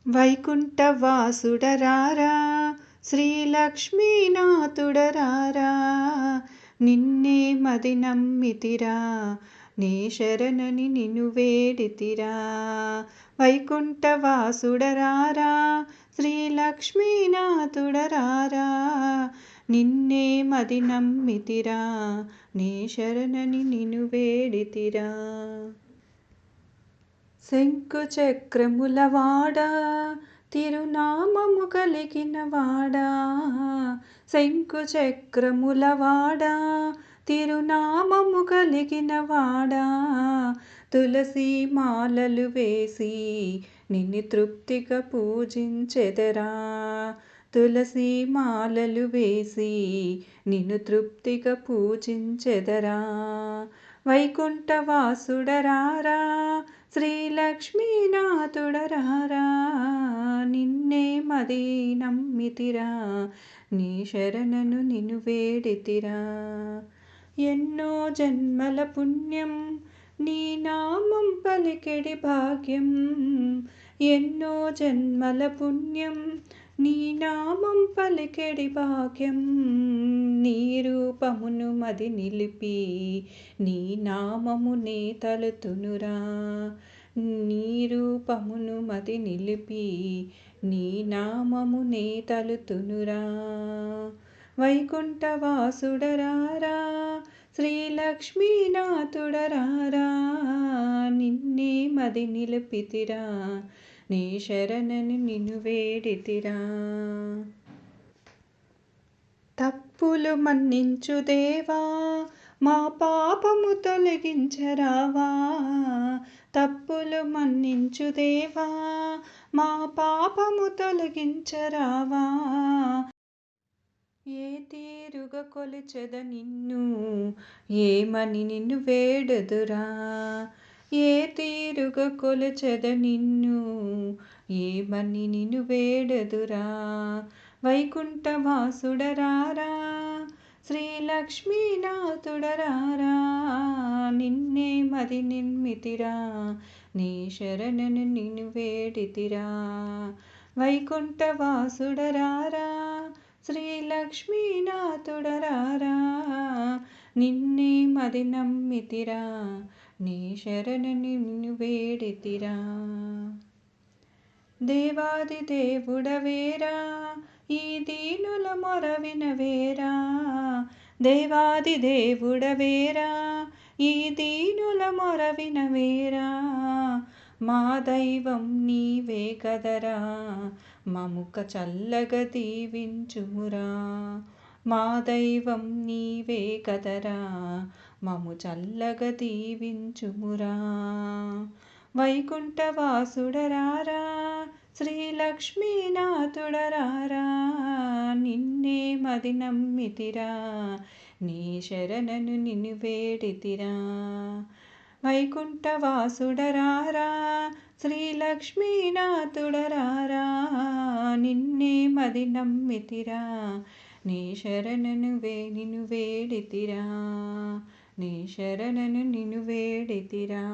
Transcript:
వైకుంఠవాసుడరారా శ్రీలక్ష్మీనాథుడరారా, నిన్నే మది నమ్మితిరా, నీ శరణని నిన్ను వేడితిరా. వైకుంఠవాసుడరారా శ్రీలక్ష్మీనాథుడరారా, నిన్నే మది నమ్మితిరా, నీ శరణని నిన్ను వేడితిరా. శంకు చక్రములవాడా తిరునామము కలిగినవాడా, శంకు చక్రములవాడా తిరునామము కలిగినవాడా, తులసి మాలలు వేసి నిన్ను తృప్తిగా పూజించెదరా, తులసి మాలలు వేసి నిన్ను తృప్తిగా పూజించెదరా. వైకుంఠవాసుడరారా శ్రీలక్ష్మీనాథుడరారా, నిన్నే మది నమ్మితిరా, నీ శరణను నిన్ను వేడితిరా. ఎన్నో జన్మల పుణ్యం నీ నామం పలికెడి భాగ్యం, ఎన్నో జన్మల పుణ్యం నీ నామం పలికెడి భాగ్యం, నీ రూపమును మది నిలిపి నీ నామమునే తలుతునురా, నీ రూపమును మది నిలిపి నీ నామమునే తలుతునురా. వైకుంఠవాసుడరారా శ్రీలక్ష్మీనాథుడరారా, నిన్నే మది నిలిపితిరా, నీ శరణని నిన్ను వేడితిరా. తప్పులు మన్నించు దేవా మా పాపము తొలగించరావా, తప్పులు మన్నించు దేవా మా పాపము తొలగించరావా. ఏ తీరుగా కొలిచెద నిన్ను ఏమని నిన్ను వేడుదురా, ఏ తీరుగా కొలిచెద నిన్ను ఏమని నిన్ను వేడుదురా. వైకుంఠవాసుడరారా శ్రీలక్ష్మీనాథుడరారా, నిన్నే మది నిమ్మితిరా, నీ శరణను నిన్ను వేడితిరా. వైకుంఠవాసుడరారా శ్రీలక్ష్మీనాథుడరారా, నిన్నే మది నమ్మితిరా, నీ శరణని నిన్ను వేడితిరా. దేవాది దేవుడవేరా ఈ దీనుల మొర వినవేరా, దేవాది దేవుడవేరా ఈ దీనుల మొర వినవేరా. మా దైవం నీవే కదరా మముక చల్లగా దీవించుమురా, మా దైవం నీవే కదరా మము చల్లగా దీవించుమురా. వైకుంఠవాసుడరారా శ్రీలక్ష్మీనాథుడరారా, నిన్నే మది నమ్మితిరా, నీ శరణను నిన్ను వేడితిరా. వైకుంఠవాసుడరారా శ్రీలక్ష్మీనాథుడరారా, నిన్నే మది నమ్మితిరా, నీ శరణను నిన్ను వేడితిరా, నీ శరణను నిన్ను వేడితిరా.